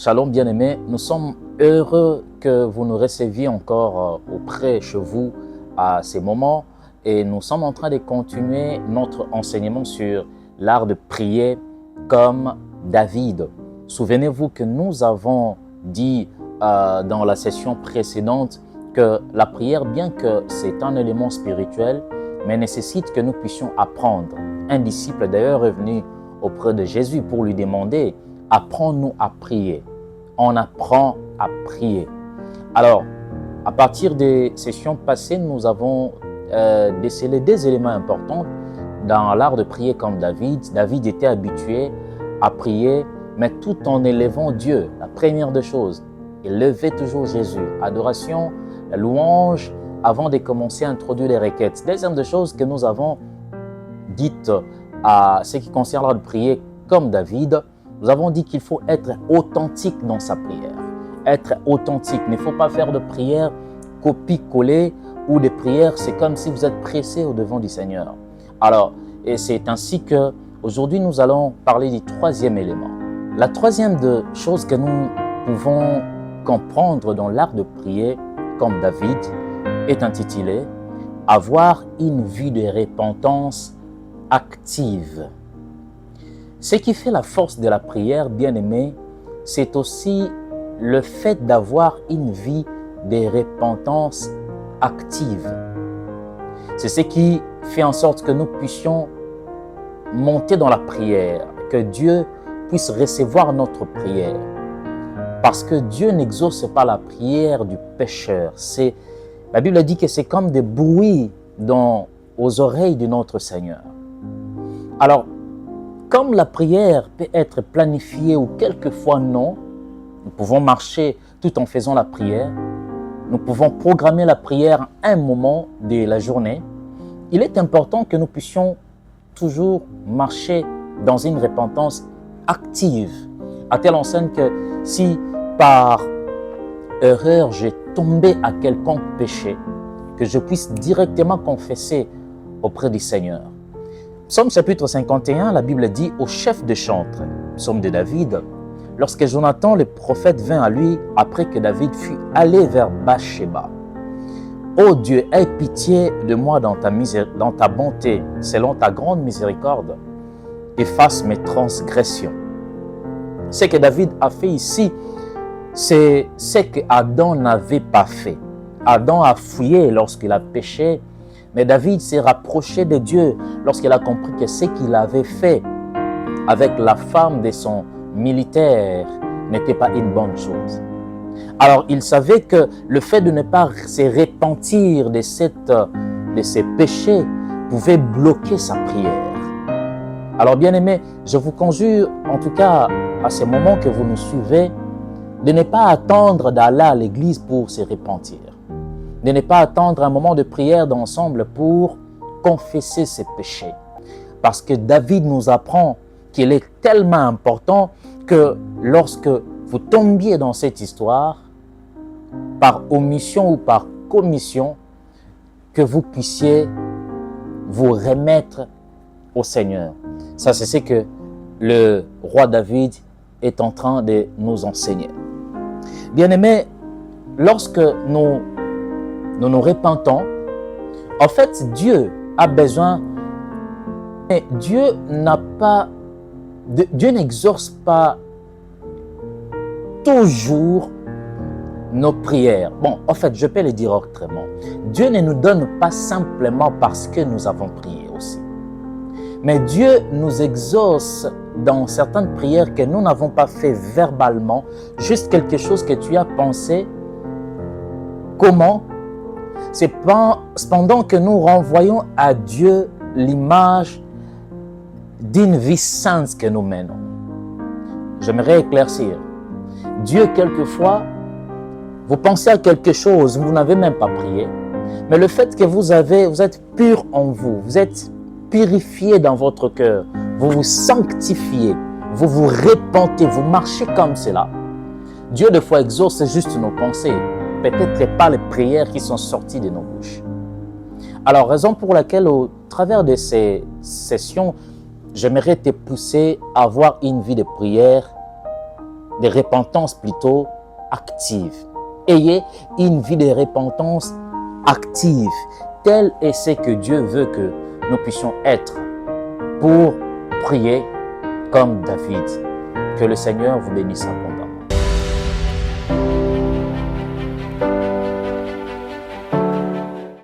Shalom bien-aimés, nous sommes heureux que vous nous receviez encore auprès chez vous à ces moments et nous sommes en train de continuer notre enseignement sur l'art de prier comme David. Souvenez-vous que nous avons dit dans la session précédente que la prière, bien que c'est un élément spirituel, mais nécessite que nous puissions apprendre. Un disciple d'ailleurs est venu auprès de Jésus pour lui demander « Apprends-nous à prier ». On apprend à prier. Alors, à partir des sessions passées, nous avons décelé des éléments importants dans l'art de prier comme David. David était habitué à prier, mais tout en élevant Dieu. La première des choses, il levait toujours Jésus. Adoration, la louange, avant de commencer à introduire les requêtes. Deuxième des choses que nous avons dites à ce qui concerne l'art de prier comme David, nous avons dit qu'il faut être authentique dans sa prière. Être authentique. Il ne faut pas faire de prière copie-coller ou des prières, c'est comme si vous êtes pressé au devant du Seigneur. Alors, et c'est ainsi que aujourd'hui nous allons parler du troisième élément. La troisième chose que nous pouvons comprendre dans l'art de prier comme David est intitulée « Avoir une vie de repentance active ». Ce qui fait la force de la prière, bien-aimé, c'est aussi le fait d'avoir une vie de repentance active. C'est ce qui fait en sorte que nous puissions monter dans la prière, que Dieu puisse recevoir notre prière. Parce que Dieu n'exauce pas la prière du pécheur. La Bible dit que c'est comme des bruits aux oreilles de notre Seigneur. Alors, comme la prière peut être planifiée ou quelquefois non, nous pouvons marcher tout en faisant la prière. Nous pouvons programmer la prière à un moment de la journée. Il est important que nous puissions toujours marcher dans une repentance active, à telle enseigne que si par erreur j'ai tombé à quelconque péché, que je puisse directement confesser auprès du Seigneur. Psaume chapitre 51, la Bible dit au chef de chantre, psaume de David, lorsque Jonathan le prophète vint à lui après que David fut allé vers Bathsheba. Ô Dieu, aie pitié de moi dans ta bonté, selon ta grande miséricorde, efface mes transgressions. Ce que David a fait ici, c'est ce que Adam n'avait pas fait. Adam a fouillé lorsqu'il a péché, mais David s'est rapproché de Dieu lorsqu'il a compris que ce qu'il avait fait avec la femme de son militaire n'était pas une bonne chose. Alors, il savait que le fait de ne pas se repentir de ses péchés pouvait bloquer sa prière. Alors, bien-aimés, je vous conjure, en tout cas à ce moment que vous nous suivez, de ne pas attendre d'aller à l'église pour se repentir. De ne pas attendre un moment de prière d'ensemble pour confesser ses péchés. Parce que David nous apprend qu'il est tellement important que lorsque vous tombiez dans cette histoire, par omission ou par commission, que vous puissiez vous remettre au Seigneur. Ça, c'est ce que le roi David est en train de nous enseigner. Bien-aimés, lorsque nous nous repentons, en fait, Dieu a besoin, mais Dieu n'exauce pas toujours nos prières. Bon, en fait, je peux le dire autrement. Dieu ne nous donne pas simplement parce que nous avons prié aussi. Mais Dieu nous exauce dans certaines prières que nous n'avons pas fait verbalement, juste quelque chose que tu as pensé. Comment? C'est pendant que nous renvoyons à Dieu l'image d'une vie sainte que nous menons. J'aimerais éclaircir. Dieu, quelquefois, vous pensez à quelque chose, vous n'avez même pas prié, mais le fait que vous êtes pur en vous, vous êtes purifié dans votre cœur, vous vous sanctifiez, vous vous repentez, vous marchez comme cela. Dieu, des fois, exauce juste nos pensées, peut-être pas les prières qui sont sorties de nos bouches. Alors, raison pour laquelle, au travers de ces sessions, j'aimerais te pousser à avoir une vie de prière de repentance plutôt active. Ayez une vie de repentance active. Tel est ce que Dieu veut que nous puissions être pour prier comme David. Que le Seigneur vous bénisse abondamment.